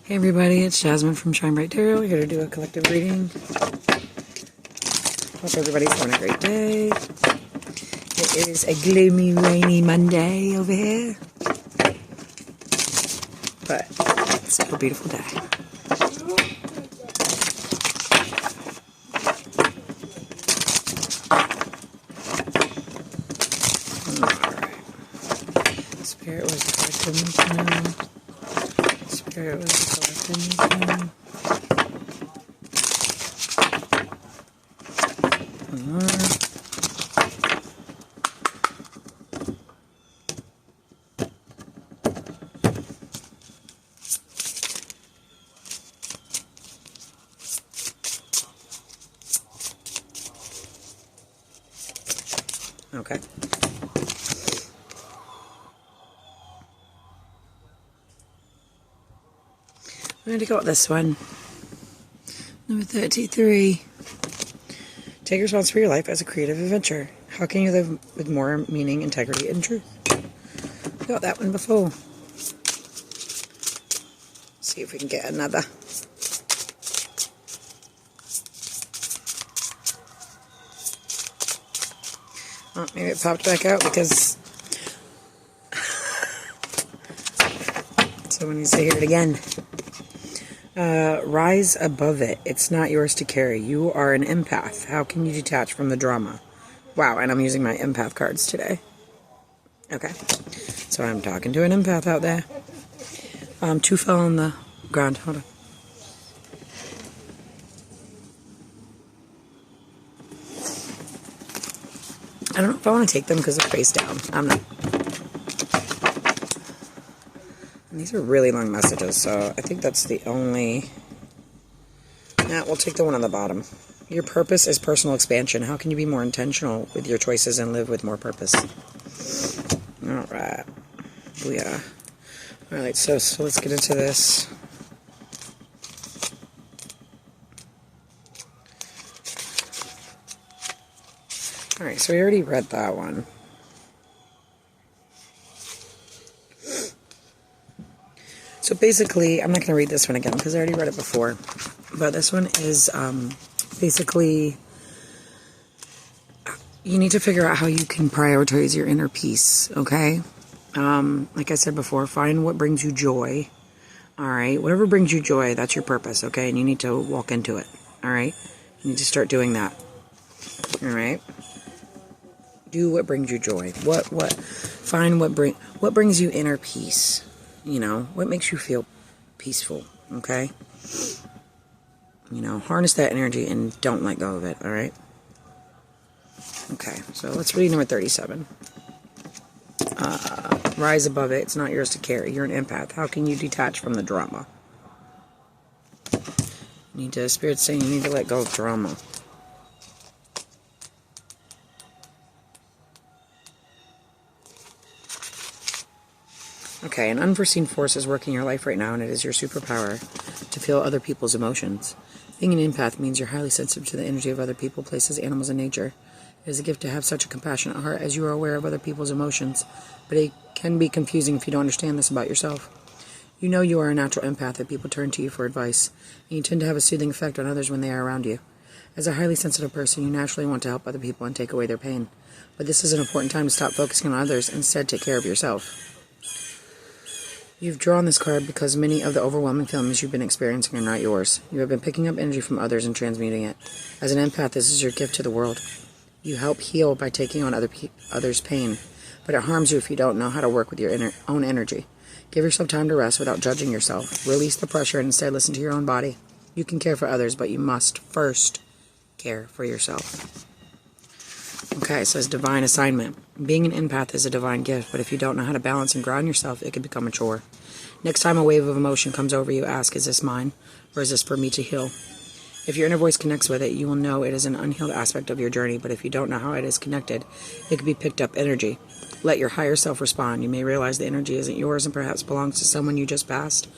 Hey everybody, it's Jasmine from Shine Bright Tarot. We're here to do a collective reading. Hope everybody's having a great day. It is a gloomy, rainy Monday over here. But it's still a beautiful day. Alright. Spirit was collecting me now. Spirit was collecting me now. Okay. I'm going to go with this one. Number 33. Take responsibility for your life as a creative adventure. How can you live with more meaning, integrity, and truth? We got that one before. See if we can get another. Oh, maybe it popped back out because... So when you say hear it again. Rise above it. It's not yours to carry. You are an empath. How can you detach from the drama? Wow, and I'm using my empath cards today. Okay. So I'm talking to an empath out there. Two fell on the ground. Hold on. I don't know if I want to take them because they're face down. I'm not. And these are really long messages, so I think that's the only... Nah, we'll take the one on the bottom. Your purpose is personal expansion. How can you be more intentional with your choices and live with more purpose? Alright. Booyah. Alright, so let's get into this. Alright, so we already read that one. So basically, I'm not going to read this one again because I already read it before. But this one is basically, you need to figure out how you can prioritize your inner peace, okay? Like I said before, find what brings you joy, all right? Whatever brings you joy, that's your purpose, okay? And you need to walk into it, all right? You need to start doing that, all right? Do what brings you joy. Find what brings you inner peace, you know? What makes you feel peaceful, okay? You know, harness that energy and don't let go of it, all right? Okay, so let's read number 37. Rise above it. It's not yours to carry. You're an empath. How can you detach from the drama? Spirit's saying you need to let go of drama. Okay, an unforeseen force is working your life right now, and it is your superpower to feel other people's emotions. Being an empath means you're highly sensitive to the energy of other people, places, animals, and nature. It is a gift to have such a compassionate heart as you are aware of other people's emotions, but it can be confusing if you don't understand this about yourself. You know you are a natural empath that people turn to you for advice, and you tend to have a soothing effect on others when they are around you. As a highly sensitive person, you naturally want to help other people and take away their pain, but this is an important time to stop focusing on others and instead take care of yourself. You've drawn this card because many of the overwhelming feelings you've been experiencing are not yours. You have been picking up energy from others and transmuting it. As an empath, this is your gift to the world. You help heal by taking on others' pain, but it harms you if you don't know how to work with your own energy. Give yourself time to rest without judging yourself. Release the pressure and instead listen to your own body. You can care for others, but you must first care for yourself. Okay, it says divine assignment. Being an empath is a divine gift, but if you don't know how to balance and ground yourself, it can become a chore. Next time a wave of emotion comes over you, ask, is this mine, or is this for me to heal? If your inner voice connects with it, you will know it is an unhealed aspect of your journey, but if you don't know how it is connected, it could be picked up energy. Let your higher self respond. You may realize the energy isn't yours and perhaps belongs to someone you just passed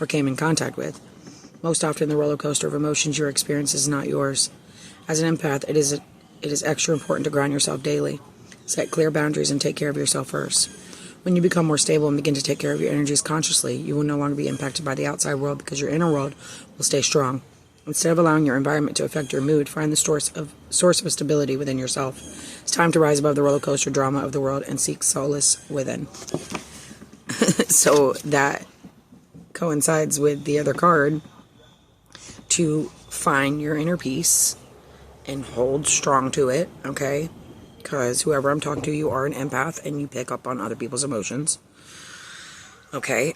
or came in contact with. Most often, the roller coaster of emotions you're experiencing is not yours. As an empath, it is extra important to ground yourself daily. Set clear boundaries and take care of yourself first. When you become more stable and begin to take care of your energies consciously, you will no longer be impacted by the outside world because your inner world will stay strong. Instead of allowing your environment to affect your mood, find the source of stability within yourself. It's time to rise above the roller coaster drama of the world and seek solace within. So that coincides with the other card, to find your inner peace and hold strong to it, okay? Because whoever I'm talking to, you are an empath and you pick up on other people's emotions. Okay,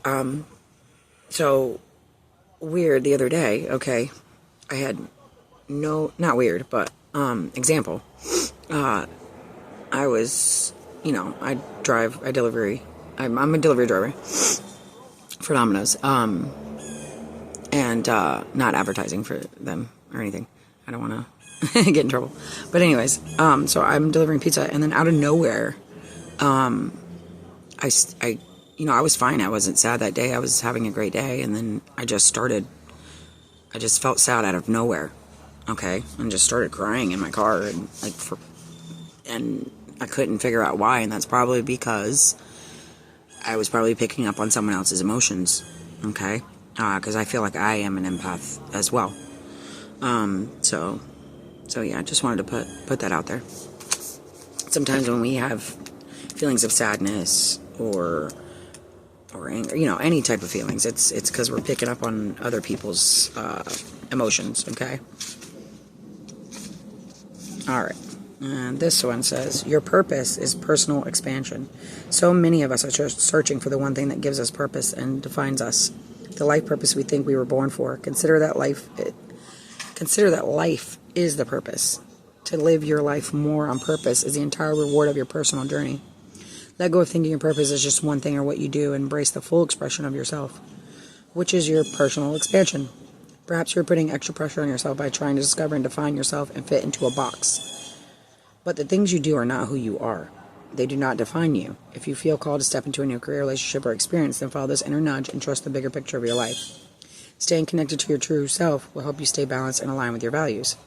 so weird the other day, okay? I had not weird, but example. I was, I'm a delivery driver for Domino's. And not advertising for them or anything. I don't want to get in trouble. But anyways, so I'm delivering pizza, and then out of nowhere, I was fine. I wasn't sad that day. I was having a great day, and then I just felt sad out of nowhere, okay, and just started crying in my car, and I couldn't figure out why, and that's probably because I was probably picking up on someone else's emotions, okay. Because I feel like I am an empath as well. So yeah, I just wanted to put that out there. Sometimes when we have feelings of sadness or anger, any type of feelings, it's because we're picking up on other people's emotions. Okay. All right. And this one says, your purpose is personal expansion. So many of us are searching for the one thing that gives us purpose and defines us. The life purpose we think we were born for. Consider that life is the purpose. To live your life more on purpose is the entire reward of your personal journey. Let go of thinking your purpose is just one thing or what you do, and embrace the full expression of yourself, which is your personal expansion. Perhaps you're putting extra pressure on yourself by trying to discover and define yourself and fit into a box. But the things you do are not who you are. They do not define you. If you feel called to step into a new career, relationship, or experience, then follow this inner nudge and trust the bigger picture of your life. Staying connected to your true self will help you stay balanced and aligned with your values.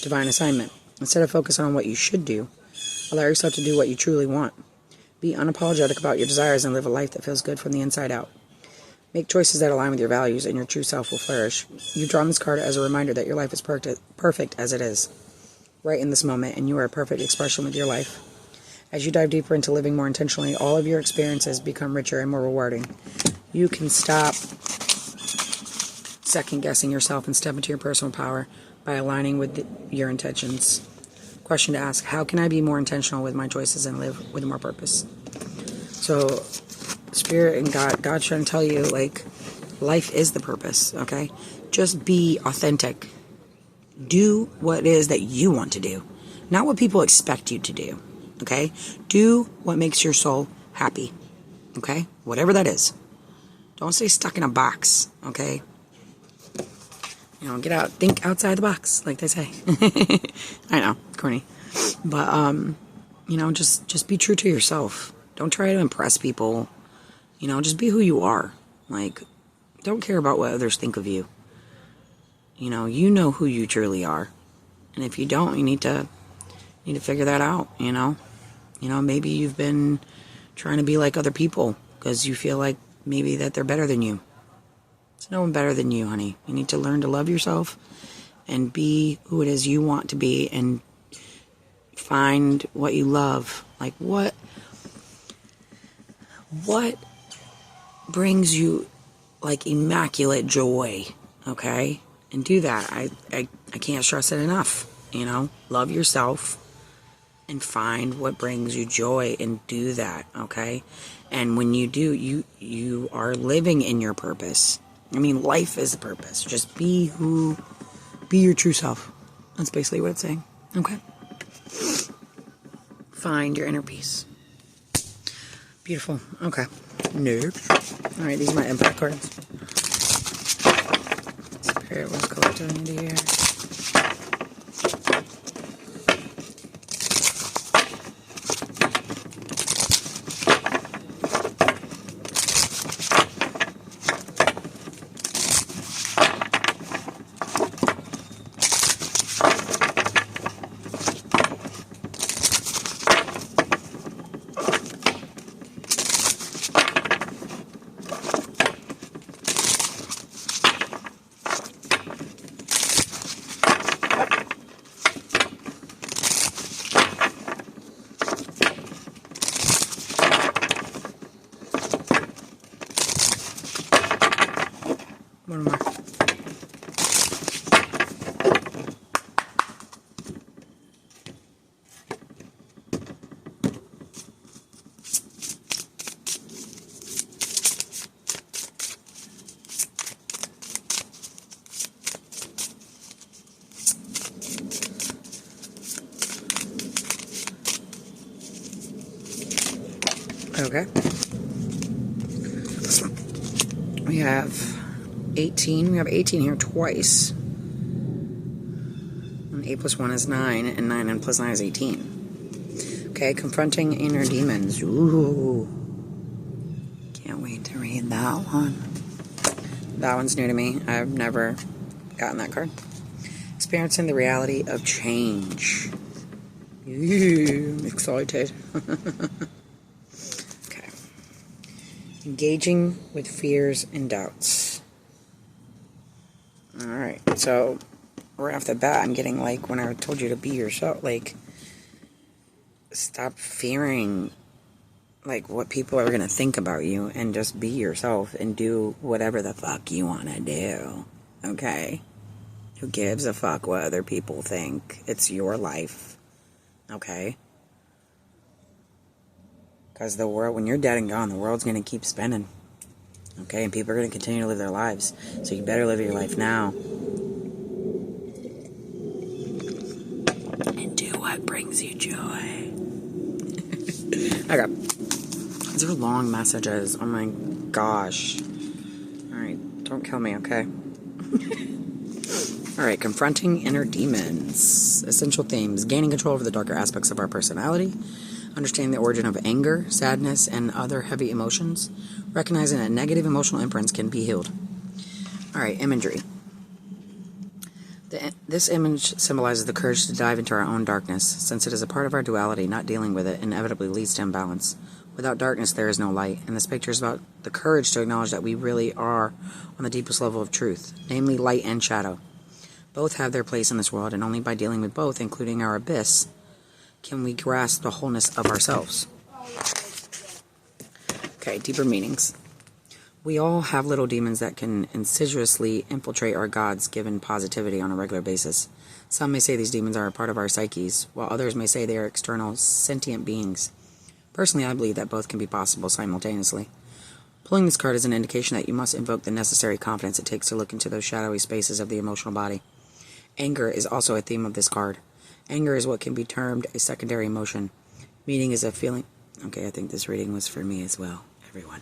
Divine assignment. Instead of focusing on what you should do, allow yourself to do what you truly want. Be unapologetic about your desires and live a life that feels good from the inside out. Make choices that align with your values, and your true self will flourish. You've drawn this card as a reminder that your life is perfect as it is, right in this moment, and you are a perfect expression with your life. As you dive deeper into living more intentionally, all of your experiences become richer and more rewarding. You can stop second-guessing yourself and step into your personal power by aligning with your intentions. Question to ask, how can I be more intentional with my choices and live with more purpose? So, Spirit and God's trying to tell you, life is the purpose, okay? Just be authentic. Do what it is that you want to do, not what people expect you to do. Okay? Do what makes your soul happy. Okay? Whatever that is. Don't stay stuck in a box. Okay? Get out. Think outside the box, like they say. I know. Corny. But, just be true to yourself. Don't try to impress people. Just be who you are. Don't care about what others think of you. You know who you truly are. And if you don't, you need to figure that out, maybe you've been trying to be like other people because you feel like maybe that they're better than you. There's no one better than you, honey. You need to learn to love yourself and be who it is you want to be and find what you love. What brings you immaculate joy, okay? And do that. I can't stress it enough, love yourself and find what brings you joy and do that, okay? And when you do, you are living in your purpose. Life is the purpose. Just be your true self. That's basically what it's saying, okay? Find your inner peace. Beautiful, okay. Nope. All right, these are my impact cards. Spirit, what color do I need here? One more. Okay. We have 18. We have 18 here twice. And 8 plus 1 is 9, and 9 and plus 9 is 18. Okay, confronting inner demons. Ooh. Can't wait to read that one. That one's new to me. I've never gotten that card. Experiencing the reality of change. Ooh, I'm excited. Okay. Engaging with fears and doubts. Alright, so right off the bat, I'm getting like when I told you to be yourself, like, stop fearing like what people are going to think about you and just be yourself and do whatever the fuck you want to do. Okay? Who gives a fuck what other people think? It's your life. Okay? Because the world, when you're dead and gone, the world's going to keep spinning. Okay? And people are going to continue to live their lives. So you better live your life now. And do what brings you joy. Okay. These are long messages. Oh my gosh. Alright, don't kill me, okay? Alright, confronting inner demons. Essential themes. Gaining control over the darker aspects of our personality. Understanding the origin of anger, sadness, and other heavy emotions. Recognizing that negative emotional imprints can be healed. Alright, imagery. This image symbolizes the courage to dive into our own darkness. Since it is a part of our duality, not dealing with it inevitably leads to imbalance. Without darkness, there is no light. And this picture is about the courage to acknowledge that we really are on the deepest level of truth, namely light and shadow. Both have their place in this world, and only by dealing with both, including our abyss, can we grasp the wholeness of ourselves. Okay, deeper meanings. We all have little demons that can insidiously infiltrate our God's-given positivity on a regular basis. Some may say these demons are a part of our psyches, while others may say they are external, sentient beings. Personally, I believe that both can be possible simultaneously. Pulling this card is an indication that you must invoke the necessary confidence it takes to look into those shadowy spaces of the emotional body. Anger is also a theme of this card. Anger is what can be termed a secondary emotion. Meaning is a feeling... Okay, I think this reading was for me as well, everyone.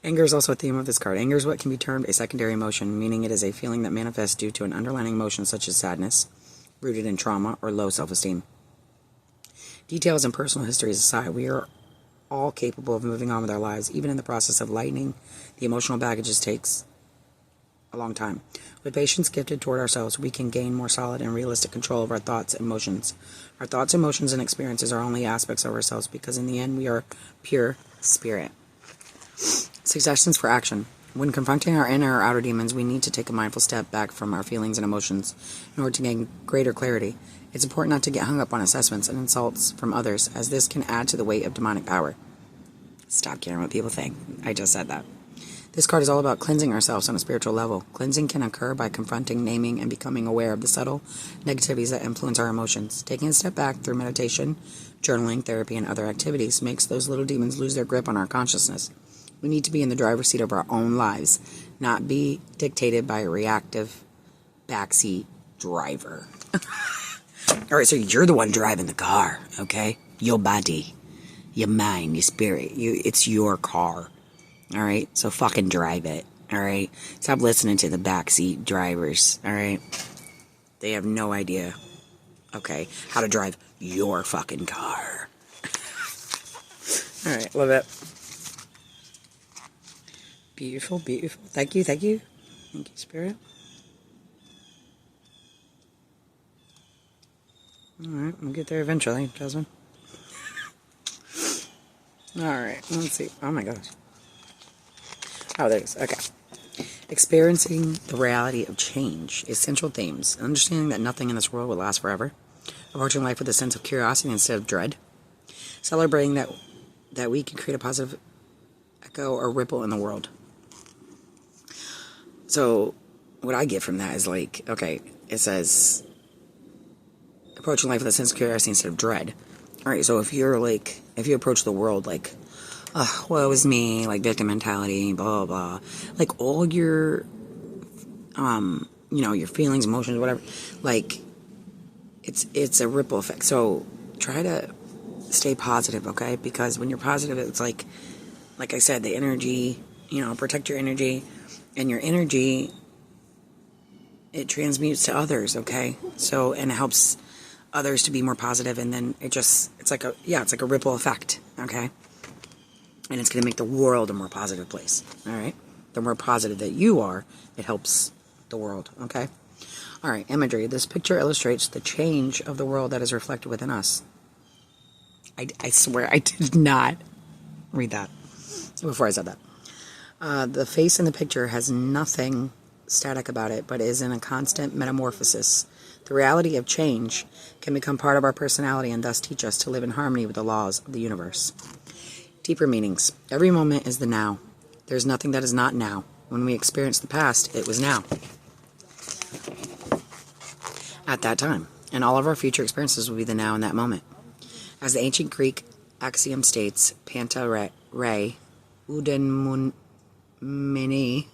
Anger is also a theme of this card. Anger is what can be termed a secondary emotion, meaning it is a feeling that manifests due to an underlying emotion such as sadness, rooted in trauma, or low self-esteem. Details and personal histories aside, we are all capable of moving on with our lives, even in the process of lightening the emotional baggages takes a long time. With patience gifted toward ourselves, we can gain more solid and realistic control of our thoughts and emotions. Our thoughts, emotions, and experiences are only aspects of ourselves because in the end we are pure spirit. Suggestions for action. When confronting our inner or outer demons, we need to take a mindful step back from our feelings and emotions in order to gain greater clarity. It's important not to get hung up on assessments and insults from others, as this can add to the weight of demonic power. Stop caring what people think. I just said that. This card is all about cleansing ourselves on a spiritual level. Cleansing can occur by confronting, naming, and becoming aware of the subtle negativities that influence our emotions. Taking a step back through meditation, journaling, therapy, and other activities makes those little demons lose their grip on our consciousness. We need to be in the driver's seat of our own lives, not be dictated by a reactive backseat driver. Alright, so you're the one driving the car, okay? Your body, your mind, your spirit. It's your car. Alright? So fucking drive it. Alright? Stop listening to the backseat drivers. Alright? They have no idea, okay, how to drive your fucking car. Alright, love it. Beautiful, beautiful. Thank you, thank you. Thank you, Spirit. Alright, we'll get there eventually, Jasmine. Alright, let's see. Oh my gosh. Oh, there it is. Okay. Experiencing the reality of change. Essential themes. Understanding that nothing in this world will last forever. Approaching life with a sense of curiosity instead of dread. Celebrating that we can create a positive echo or ripple in the world. So what I get from that is like, okay, it says approaching life with a sense of curiosity instead of dread. All right, so if you approach the world like, oh, woe is me, like victim mentality, blah, blah, blah, like all your, your feelings, emotions, whatever, like, it's a ripple effect. So try to stay positive, okay? Because when you're positive, it's like I said, the energy, protect your energy, and your energy, it transmutes to others, okay? So, and it helps others to be more positive, and then it's like a ripple effect, okay? And it's going to make the world a more positive place, all right? The more positive that you are, it helps the world, okay? All right, imagery. This picture illustrates the change of the world that is reflected within us. I swear I did not read that before I said that. The face in the picture has nothing static about it, but is in a constant metamorphosis. The reality of change can become part of our personality and thus teach us to live in harmony with the laws of the universe. Deeper meanings. Every moment is the now. There's nothing that is not now. When we experience the past, it was now. At that time. And all of our future experiences will be the now in that moment. As the ancient Greek axiom states, Panta Re, Uden Mini,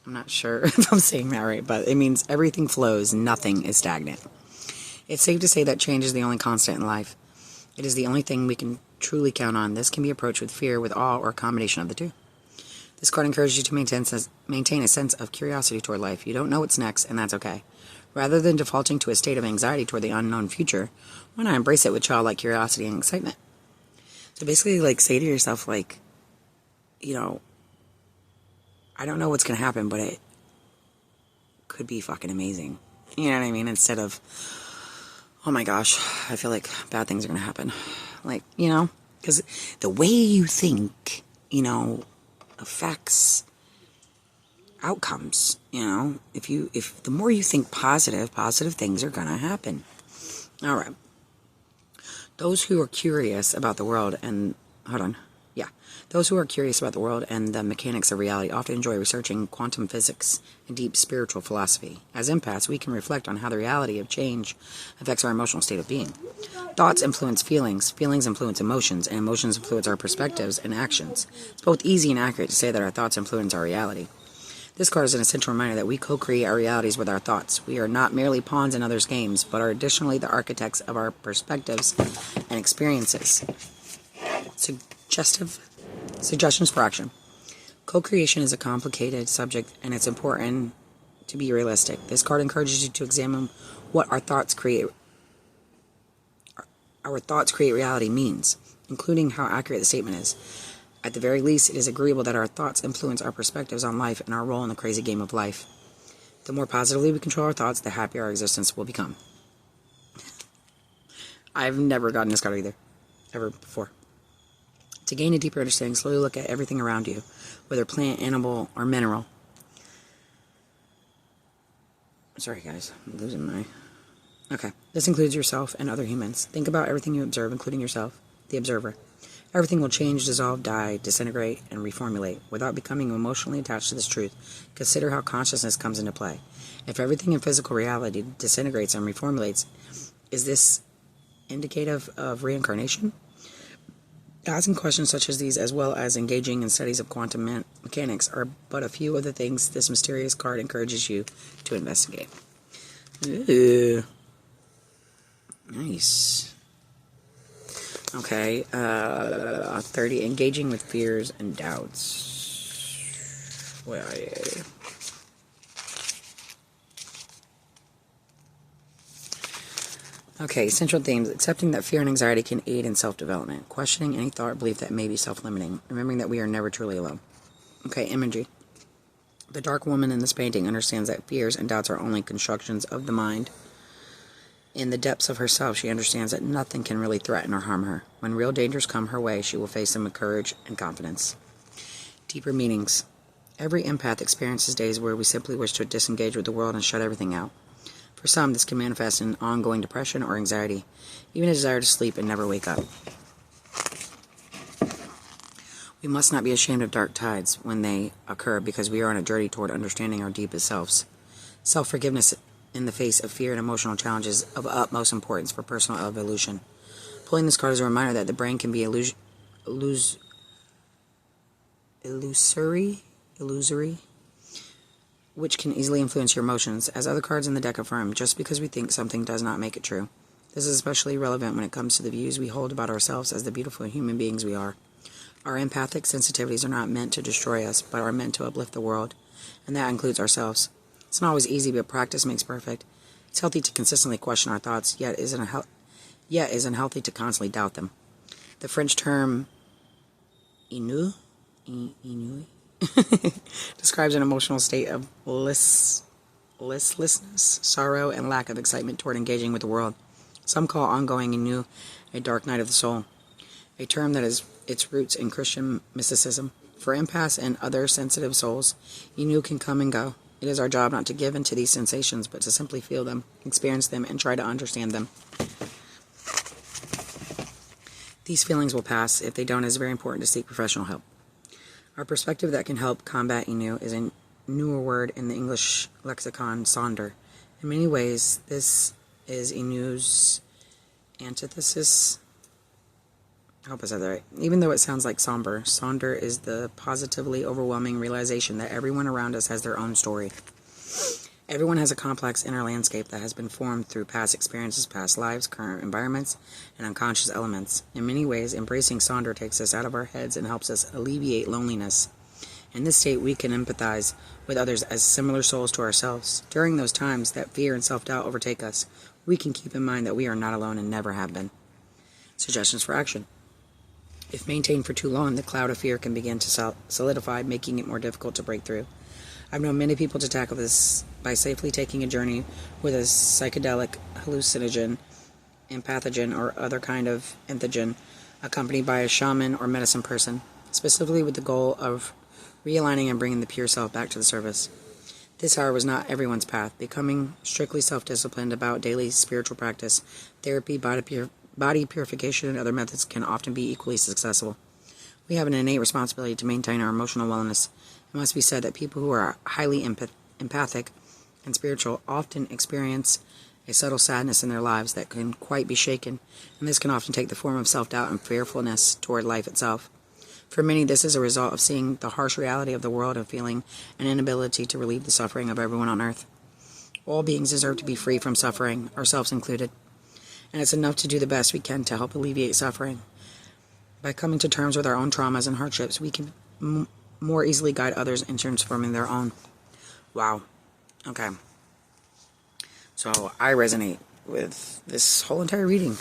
I'm not sure if I'm saying that right, but it means everything flows, nothing is stagnant. It's safe to say that change is the only constant in life. It is the only thing we can truly count on. This can be approached with fear, with awe, or a combination of the two. This card encourages you to maintain a sense of curiosity toward life. You don't know what's next, and that's okay. Rather than defaulting to a state of anxiety toward the unknown future, why not embrace it with childlike curiosity and excitement? So basically, like, say to yourself, like, I don't know what's going to happen, but it could be fucking amazing. You know what I mean? Instead of, oh my gosh, I feel like bad things are going to happen. Like, because the way you think, affects outcomes. If the more you think positive things are going to happen. All right. Those who are curious about the world and, those who are curious about the world and the mechanics of reality often enjoy researching quantum physics and deep spiritual philosophy. As empaths, we can reflect on how the reality of change affects our emotional state of being. Thoughts influence feelings, feelings influence emotions, and emotions influence our perspectives and actions. It's both easy and accurate to say that our thoughts influence our reality. This card is an essential reminder that we co-create our realities with our thoughts. We are not merely pawns in others' games, but are additionally the architects of our perspectives and experiences. Suggestions for action. Co-creation is a complicated subject, and it's important to be realistic. This card encourages you to examine what our thoughts create reality means, including how accurate the statement is. At the very least, it is agreeable that our thoughts influence our perspectives on life and our role in the crazy game of life. The more positively we control our thoughts, the happier our existence will become. I've never gotten this card either. Ever before. To gain a deeper understanding, slowly look at everything around you, whether plant, animal, or mineral. Sorry guys, I'm losing my... Okay, this includes yourself and other humans. Think about everything you observe, including yourself, the observer. Everything will change, dissolve, die, disintegrate, and reformulate. Without becoming emotionally attached to this truth, consider how consciousness comes into play. If everything in physical reality disintegrates and reformulates, is this indicative of reincarnation? Asking questions such as these, as well as engaging in studies of quantum mechanics, are but a few of the things this mysterious card encourages you to investigate. Ooh. Nice. Okay, 30, engaging with fears and doubts. Where are you? Okay, central themes. Accepting that fear and anxiety can aid in self-development. Questioning any thought or belief that may be self-limiting. Remembering that we are never truly alone. Okay, imagery. The dark woman in this painting understands that fears and doubts are only constructions of the mind. In the depths of herself, she understands that nothing can really threaten or harm her. When real dangers come her way, she will face them with courage and confidence. Deeper meanings. Every empath experiences days where we simply wish to disengage with the world and shut everything out. For some, this can manifest in ongoing depression or anxiety, even a desire to sleep and never wake up. We must not be ashamed of dark tides when they occur, because we are on a journey toward understanding our deepest selves. Self-forgiveness in the face of fear and emotional challenges of utmost importance for personal evolution. Pulling this card is a reminder that the brain can be illusory, which can easily influence your emotions. As other cards in the deck affirm, just because we think something does not make it true. This is especially relevant when it comes to the views we hold about ourselves as the beautiful human beings we are. Our empathic sensitivities are not meant to destroy us, but are meant to uplift the world, and that includes ourselves. It's not always easy, but practice makes perfect. It's healthy to consistently question our thoughts, yet isn't healthy to constantly doubt them. The French term ennui describes an emotional state of listlessness, sorrow, and lack of excitement toward engaging with the world. Some call ongoing ennui a dark night of the soul, a term that has its roots in Christian mysticism. For empaths and other sensitive souls, ennui can come and go. It is our job not to give in to these sensations, but to simply feel them, experience them, and try to understand them. These feelings will pass. If they don't, it is very important to seek professional help. Our perspective that can help combat ennui is a newer word in the English lexicon, sonder. In many ways, this is ennui's antithesis. I hope I said that right. Even though it sounds like somber, sonder is the positively overwhelming realization that everyone around us has their own story. Everyone has a complex inner landscape that has been formed through past experiences, past lives, current environments, and unconscious elements. In many ways, embracing sonder takes us out of our heads and helps us alleviate loneliness. In this state, we can empathize with others as similar souls to ourselves. During those times that fear and self-doubt overtake us, we can keep in mind that we are not alone and never have been. Suggestions for action. If maintained for too long, the cloud of fear can begin to solidify, making it more difficult to break through. I've known many people to tackle this by safely taking a journey with a psychedelic, hallucinogen, empathogen, or other kind of entheogen, accompanied by a shaman or medicine person, specifically with the goal of realigning and bringing the pure self back to the surface. This, however, was not everyone's path. Becoming strictly self-disciplined about daily spiritual practice, therapy, body purification, and other methods can often be equally successful. We have an innate responsibility to maintain our emotional wellness. It must be said that people who are highly empathic and spiritual often experience a subtle sadness in their lives that can quite be shaken, and this can often take the form of self-doubt and fearfulness toward life itself. For many, this is a result of seeing the harsh reality of the world and feeling an inability to relieve the suffering of everyone on earth. All beings deserve to be free from suffering, ourselves included, and it's enough to do the best we can to help alleviate suffering. By coming to terms with our own traumas and hardships, we can more easily guide others in transforming their own. Wow. Okay. So I resonate with this whole entire reading.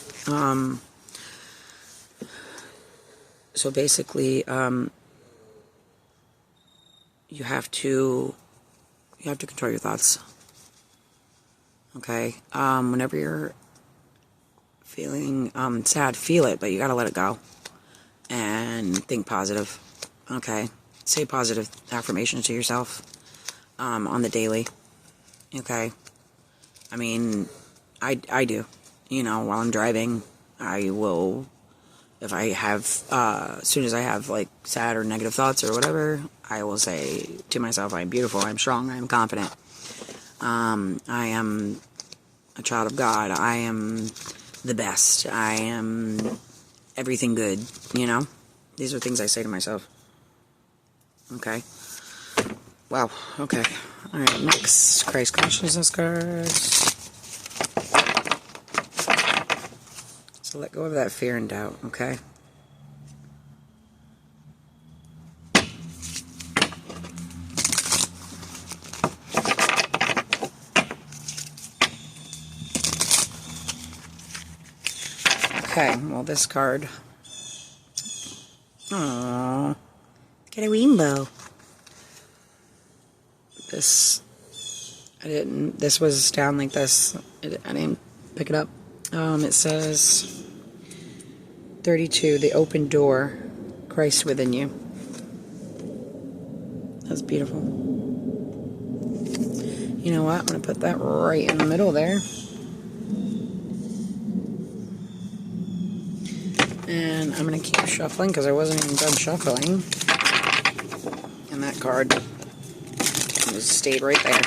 So basically, you have to control your thoughts. Okay. Whenever you're feeling sad, feel it, but you gotta let it go and think positive. Okay. Say positive affirmations to yourself on the daily. Okay. I mean, I do. You know, while I'm driving, I will, if I have, as soon as I have like sad or negative thoughts or whatever, I will say to myself, I'm beautiful, I'm strong, I'm confident. I am a child of God. I am the best. I am everything good, you know? These are things I say to myself. Okay. Wow. Okay. Alright, next. Christ consciousness cards. So let go of that fear and doubt, okay? Okay, well this card. Aww. Get a rainbow. This was down like this. I didn't pick it up. It says 32, the open door, Christ within you. That's beautiful. You know what? I'm going to put that right in the middle there. And I'm going to keep shuffling because I wasn't even done shuffling. And that card just stayed right there.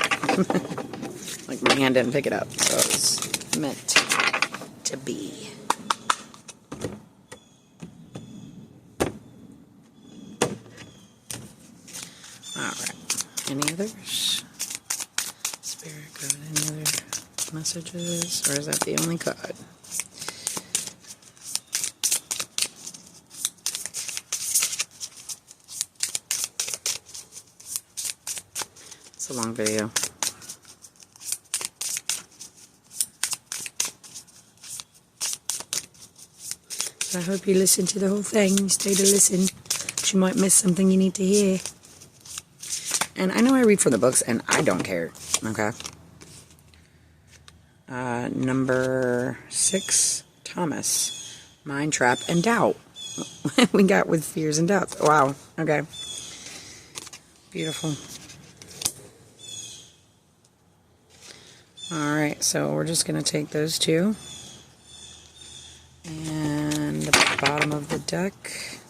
Like my hand didn't pick it up. So it was meant to be. Alright. Any others? Spirit card, any other messages? Or is that the only card? It's a long video. So I hope you listen to the whole thing. You stay to listen. You might miss something you need to hear. And I know I read from the books, and I don't care. Okay. Number 6, Thomas. Mind, trap, and doubt. We got with fears and doubts. Wow. Okay. Beautiful. Alright, so we're just going to take those two. And the bottom of the deck.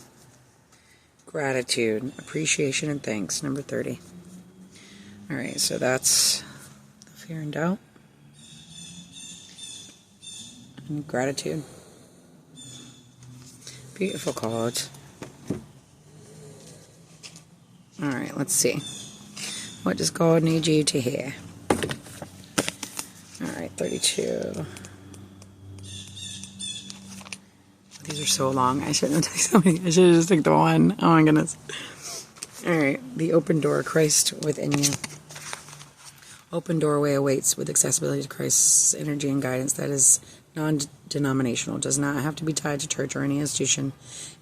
Gratitude, appreciation, and thanks. Number 30. Alright, so that's the fear and doubt. And gratitude. Beautiful cards. Alright, let's see. What does God need you to hear? Alright, 32. These are so long. I shouldn't have taken so many. I should have just taken the one. Oh my goodness. Alright, the open door, Christ within you. Open doorway awaits with accessibility to Christ's energy and guidance that is non-denominational, does not have to be tied to church or any institution,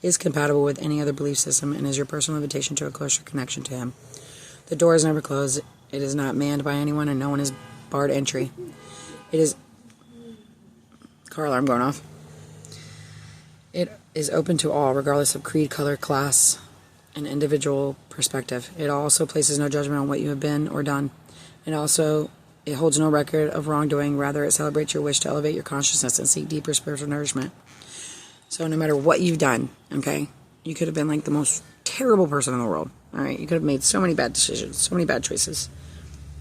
is compatible with any other belief system, and is your personal invitation to a closer connection to Him. The door is never closed. It is not manned by anyone, and no one is barred entry. It is... Car alarm going off. It is open to all, regardless of creed, color, class, and individual perspective. It also places no judgment on what you have been or done. It holds no record of wrongdoing. Rather, it celebrates your wish to elevate your consciousness and seek deeper spiritual nourishment. So no matter what you've done, okay, you could have been like the most terrible person in the world. All right, you could have made so many bad decisions, so many bad choices.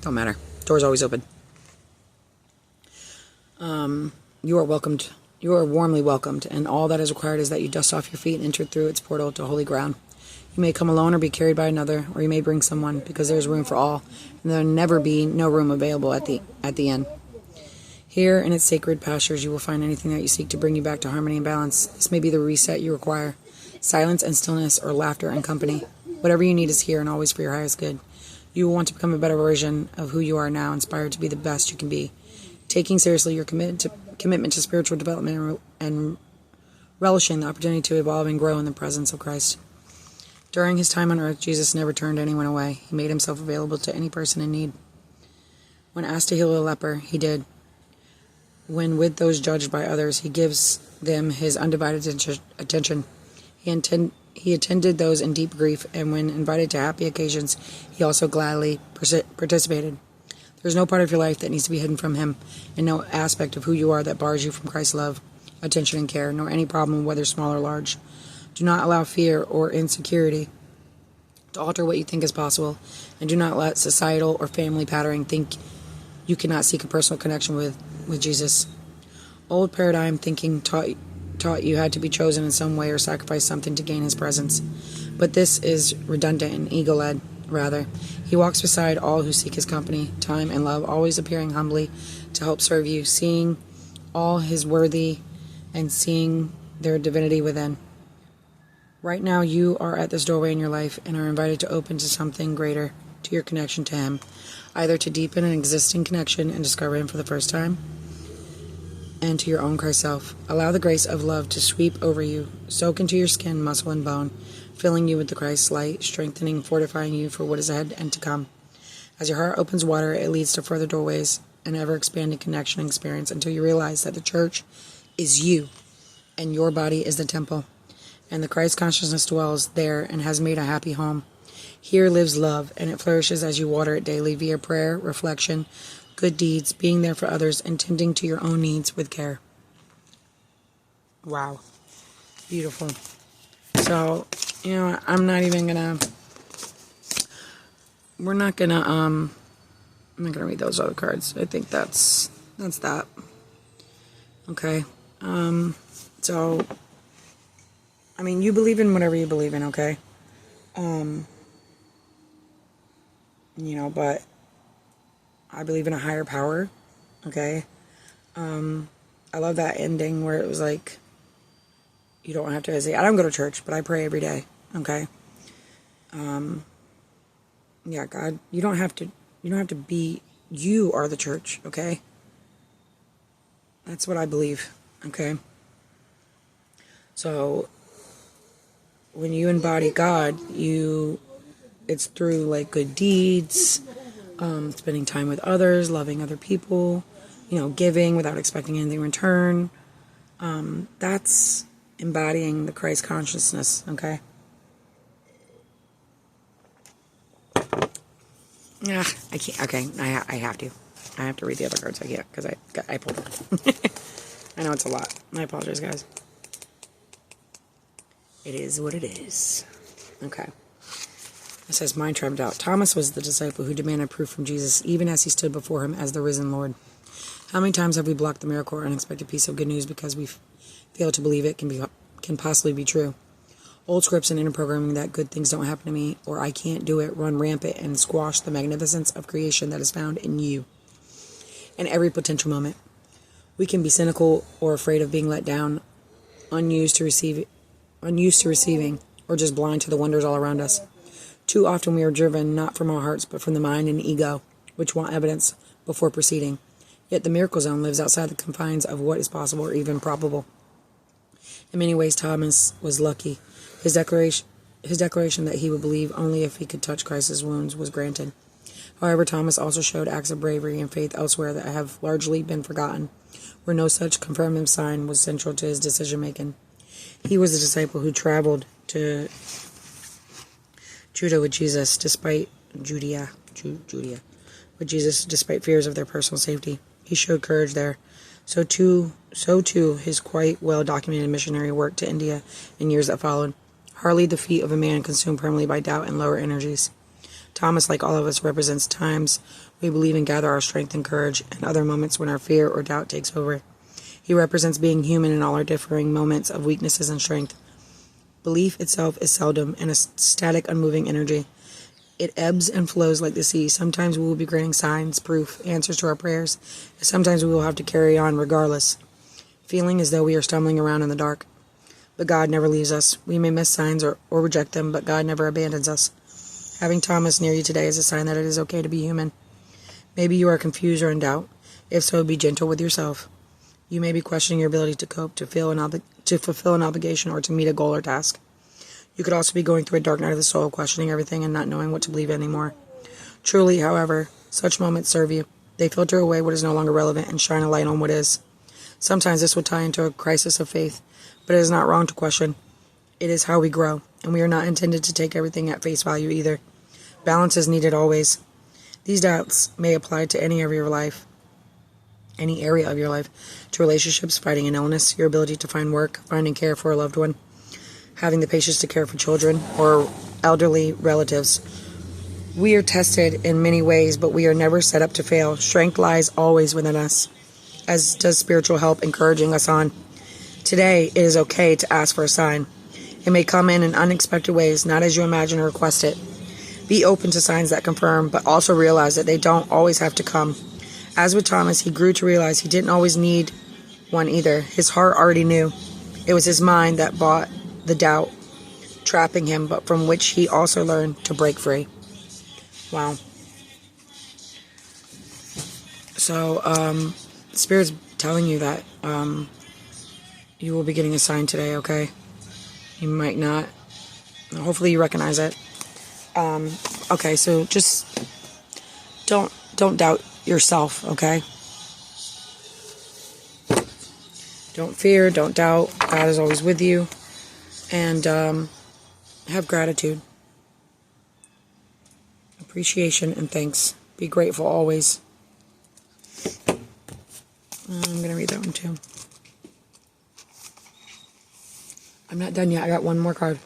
Don't matter. Door's always open. You are welcomed. You are warmly welcomed, and all that is required is that you dust off your feet and enter through its portal to holy ground. You may come alone or be carried by another, or you may bring someone, because there is room for all, and there will never be no room available at the end. Here, in its sacred pastures, you will find anything that you seek to bring you back to harmony and balance. This may be the reset you require. Silence and stillness, or laughter and company. Whatever you need is here, and always for your highest good. You will want to become a better version of who you are now, inspired to be the best you can be. Taking seriously your commitment to spiritual development and relishing the opportunity to evolve and grow in the presence of Christ. During his time on earth, Jesus never turned anyone away. He made himself available to any person in need. When asked to heal a leper, he did. When with those judged by others, he gives them his undivided attention. He attended those in deep grief, and when invited to happy occasions, he also gladly participated. There is no part of your life that needs to be hidden from him, and no aspect of who you are that bars you from Christ's love, attention, and care, nor any problem, whether small or large. Do not allow fear or insecurity to alter what you think is possible, and do not let societal or family patterning think you cannot seek a personal connection with Jesus. Old paradigm thinking taught you had to be chosen in some way or sacrifice something to gain his presence. But this is redundant and ego-led, rather. He walks beside all who seek his company, time, and love, always appearing humbly to help serve you, seeing all his worthy and seeing their divinity within. Right now, you are at this doorway in your life and are invited to open to something greater, to your connection to him, either to deepen an existing connection and discover him for the first time, and to your own Christ self. Allow the grace of love to sweep over you, soak into your skin, muscle, and bone, filling you with the Christ light, strengthening and fortifying you for what is ahead and to come. As your heart opens wider, it leads to further doorways, an ever-expanding connection and experience until you realize that the church is you, and your body is the temple, and the Christ consciousness dwells there and has made a happy home. Here lives love, and it flourishes as you water it daily via prayer, reflection, good deeds, being there for others, and tending to your own needs with care. Wow. Beautiful. So, you know, I'm not even gonna, we're not gonna, I'm not gonna read those other cards. I think that's that. Okay. So, I mean, you believe in whatever you believe in, okay? You know, but I believe in a higher power, okay? I love that ending where it was like, you don't have to hesitate. I don't go to church, but I pray every day, okay? Yeah, God, you don't have to be, you are the church, okay? That's what I believe, okay? So, when you embody God, it's through, like, good deeds, spending time with others, loving other people, you know, giving without expecting anything in return. That's embodying the Christ consciousness, okay? Yeah, I can't, okay, I have to. I have to read the other cards. I can't, because I pulled them. I know it's a lot. I apologize, guys. It is what it is. Okay. It says, mind triumphed out. Thomas was the disciple who demanded proof from Jesus, even as he stood before him as the risen Lord. How many times have we blocked the miracle or unexpected piece of good news because we fail to believe it can possibly be true? Old scripts and inner programming that good things don't happen to me or I can't do it run rampant and squash the magnificence of creation that is found in you. In every potential moment, we can be cynical or afraid of being let down, unused to receiving, or just blind to the wonders all around us. Too often we are driven not from our hearts but from the mind and ego, which want evidence before proceeding. Yet the miracle zone lives outside the confines of what is possible or even probable. In many ways, Thomas was lucky. His declaration that he would believe only if he could touch Christ's wounds was granted. However, Thomas also showed acts of bravery and faith elsewhere that have largely been forgotten, where no such confirmative sign was central to his decision-making. He was a disciple who traveled to Judea with Jesus despite fears of their personal safety. He showed courage there. So too his quite well-documented missionary work to India in years that followed. Hardly the feat of a man consumed permanently by doubt and lower energies. Thomas, like all of us, represents times we believe and gather our strength and courage, and other moments when our fear or doubt takes over. He represents being human in all our differing moments of weaknesses and strength. Belief itself is seldom a static, unmoving energy. It ebbs and flows like the sea. Sometimes we will be granting signs, proof, answers to our prayers, and sometimes we will have to carry on regardless, feeling as though we are stumbling around in the dark. But God never leaves us. We may miss signs or reject them, but God never abandons us. Having Thomas near you today is a sign that it is okay to be human. Maybe you are confused or in doubt. If so, be gentle with yourself. You may be questioning your ability to cope, to fulfill an obligation, or to meet a goal or task. You could also be going through a dark night of the soul, questioning everything and not knowing what to believe anymore. Truly, however, such moments serve you. They filter away what is no longer relevant and shine a light on what is. Sometimes this will tie into a crisis of faith, but it is not wrong to question. It is how we grow, and we are not intended to take everything at face value either. Balance is needed always. These doubts may apply to any area of your life, to relationships, fighting an illness, your ability to find work, finding care for a loved one, having the patience to care for children or elderly relatives. We are tested in many ways, but we are never set up to fail. Strength lies always within us, as does spiritual help encouraging us on. Today, it is okay to ask for a sign. It may come in unexpected ways, not as you imagine or request it. Be open to signs that confirm, but also realize that they don't always have to come. As with Thomas, he grew to realize he didn't always need one either. His heart already knew. It was his mind that brought the doubt, trapping him, but from which he also learned to break free. Wow. So, Spirit's telling you that you will be getting a sign today, okay? You might not. Hopefully you recognize it. Okay, so just don't doubt yourself, okay? Don't fear, don't doubt. God is always with you. And have gratitude, appreciation, and thanks. Be grateful always. I'm going to read that one too. I'm not done yet. I got one more card.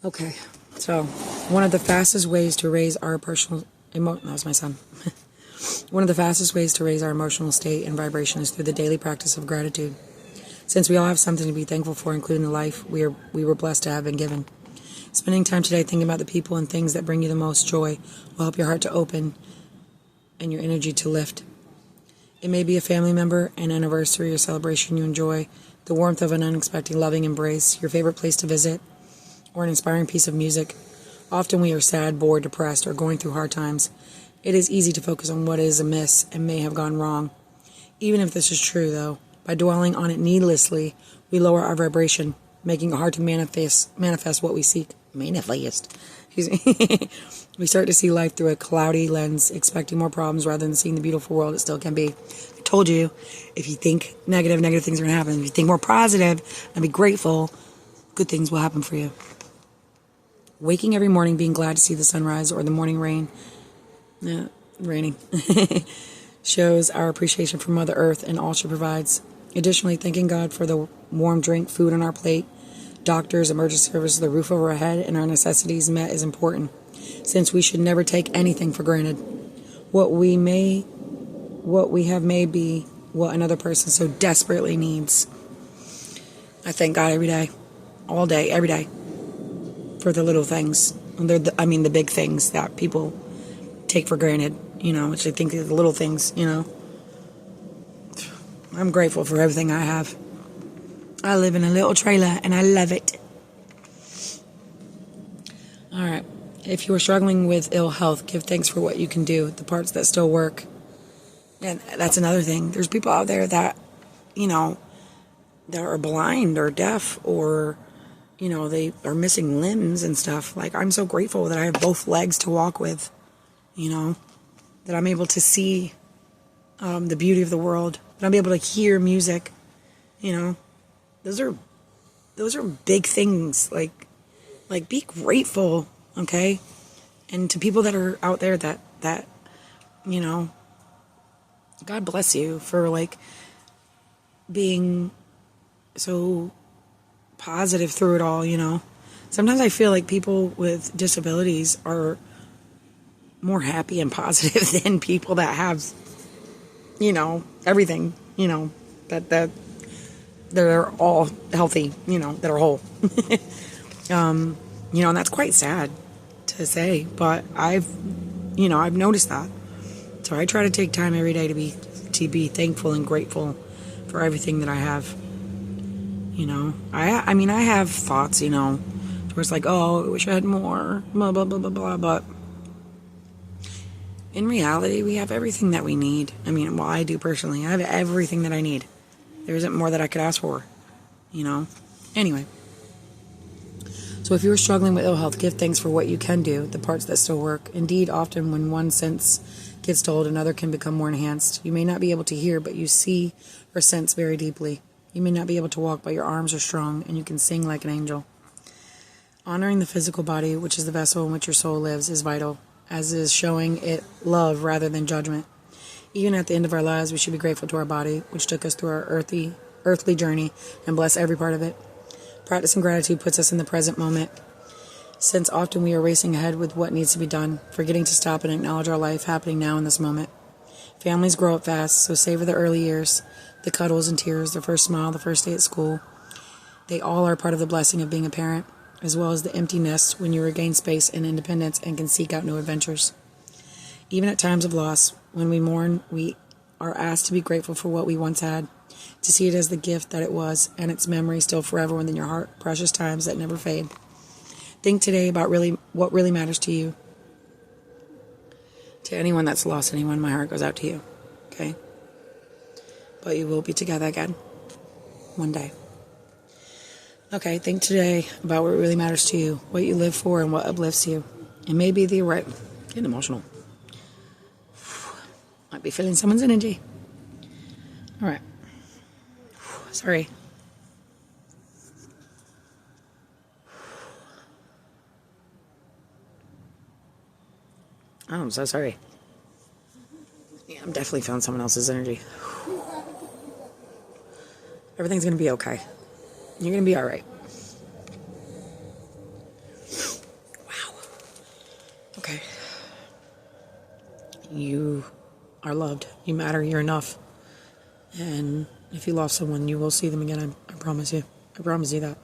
Okay, so one of the fastest ways to raise our personal that was my son. One of the fastest ways to raise our emotional state and vibration is through the daily practice of gratitude. Since we all have something to be thankful for, including the life we were blessed to have been given. Spending time today thinking about the people and things that bring you the most joy will help your heart to open and your energy to lift. It may be a family member, an anniversary or celebration you enjoy, the warmth of an unexpected loving embrace, your favorite place to visit, or an inspiring piece of music. Often we are sad, bored, depressed, or going through hard times. It is easy to focus on what is amiss and may have gone wrong. Even if this is true, though, by dwelling on it needlessly, we lower our vibration, making it hard to manifest what we seek. Manifest. We start to see life through a cloudy lens, expecting more problems rather than seeing the beautiful world it still can be. I told you, if you think negative things are going to happen. If you think more positive and be grateful, good things will happen for you. Waking every morning, being glad to see the sunrise or the morning rain. Raining. Shows our appreciation for Mother Earth and all she provides. Additionally, thanking God for the warm drink, food on our plate, doctors, emergency services, the roof over our head, and our necessities met is important, since we should never take anything for granted. What we have may be what another person so desperately needs. I thank God every day, all day, every day, for the little things. The big things that people take for granted, which I think are the little things, I'm grateful for everything I have. I live in a little trailer and I love it. All right. If you are struggling with ill health, give thanks for what you can do, the parts that still work. And that's another thing. There's people out there that, that are blind or deaf or, they are missing limbs and stuff. Like, I'm so grateful that I have both legs to walk with, that I'm able to see the beauty of the world, that I'm able to hear music, Those are big things. Like be grateful, okay? And to people that are out there that God bless you for being so positive through it all, Sometimes I feel like people with disabilities are more happy and positive than people that have, everything, that they're all healthy, that are whole. And that's quite sad to say, but I've noticed that. So I try to take time every day to be thankful and grateful for everything that I have. I have thoughts, where it's like, oh, I wish I had more, blah, blah, blah, blah, blah, but in reality, we have everything that we need. I do personally. I have everything that I need. There isn't more that I could ask for, Anyway. So if you are struggling with ill health, give thanks for what you can do, the parts that still work. Indeed, often when one sense gets dulled, another can become more enhanced. You may not be able to hear, but you see or sense very deeply. You may not be able to walk, but your arms are strong, and you can sing like an angel. Honoring the physical body, which is the vessel in which your soul lives, is vital, as is showing it love rather than judgment. Even at the end of our lives, we should be grateful to our body, which took us through our earthly journey, and bless every part of it. Practicing gratitude puts us in the present moment, since often we are racing ahead with what needs to be done, forgetting to stop and acknowledge our life happening now in this moment. Families grow up fast, so savor the early years, the cuddles and tears, the first smile, the first day at school. They all are part of the blessing of being a parent, as well as the empty nest when you regain space and independence and can seek out new adventures. Even at times of loss, when we mourn, we are asked to be grateful for what we once had, to see it as the gift that it was, and its memory still forever within your heart, precious times that never fade. Think today about what really matters to you. To anyone that's lost anyone, my heart goes out to you, okay? But you will be together again, one day. Okay, think today about what really matters to you, what you live for, and what uplifts you. It may be the right... Getting emotional. Might be feeling someone's energy. All right. Sorry. Oh, I'm so sorry. Yeah, I'm definitely feeling someone else's energy. Everything's going to be okay. You're going to be all right. Wow. Okay. You are loved. You matter. You're enough. And if you lost someone, you will see them again. I promise you. I promise you that.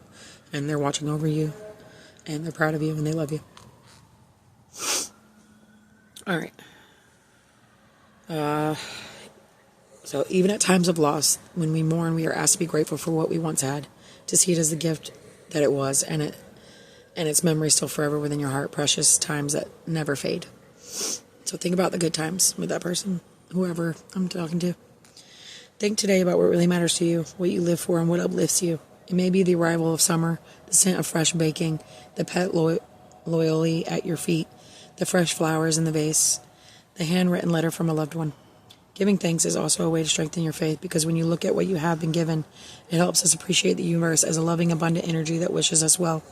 And they're watching over you. And they're proud of you. And they love you. All right. So even at times of loss, when we mourn, we are asked to be grateful for what we once had, to see it as the gift that it was, and its memory still forever within your heart, precious times that never fade. So think about the good times with that person, whoever I'm talking to. Think today about what really matters to you, what you live for, and what uplifts you. It may be the arrival of summer, the scent of fresh baking, the pet loyally at your feet, the fresh flowers in the vase, the handwritten letter from a loved one. Giving thanks is also a way to strengthen your faith, because when you look at what you have been given, it helps us appreciate the universe as a loving, abundant energy that wishes us well.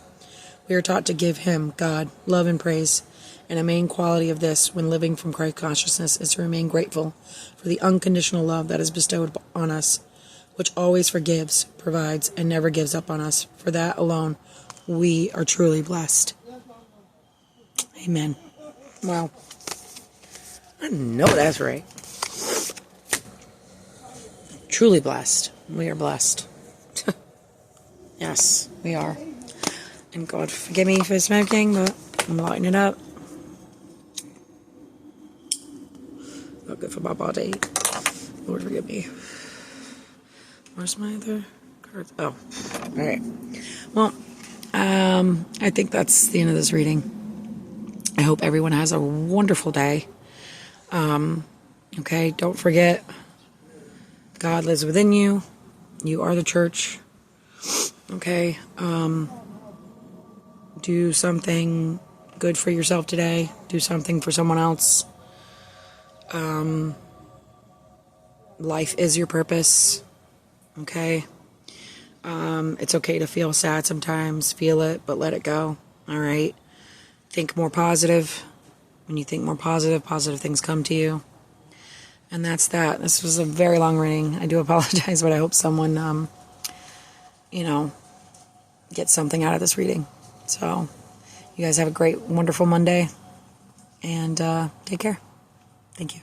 We are taught to give Him, God, love and praise, and a main quality of this, when living from Christ consciousness, is to remain grateful for the unconditional love that is bestowed on us, which always forgives, provides, and never gives up on us. For that alone, we are truly blessed. Amen. Wow. I know that's right. Truly blessed. We are blessed. Yes, we are. And God, forgive me for smoking, but I'm lighting it up. Not good for my body. Lord, forgive me. Where's my other cards? Oh, all right. Well, I think that's the end of this reading. I hope everyone has a wonderful day. Okay, don't forget, God lives within you. You are the church. Okay. Do something good for yourself today. Do something for someone else. Life is your purpose. Okay. It's okay to feel sad sometimes. Feel it, but let it go. All right. Think more positive. When you think more positive, positive things come to you. And that's that. This was a very long reading. I do apologize, but I hope someone, gets something out of this reading. So, you guys have a great, wonderful Monday. And take care. Thank you.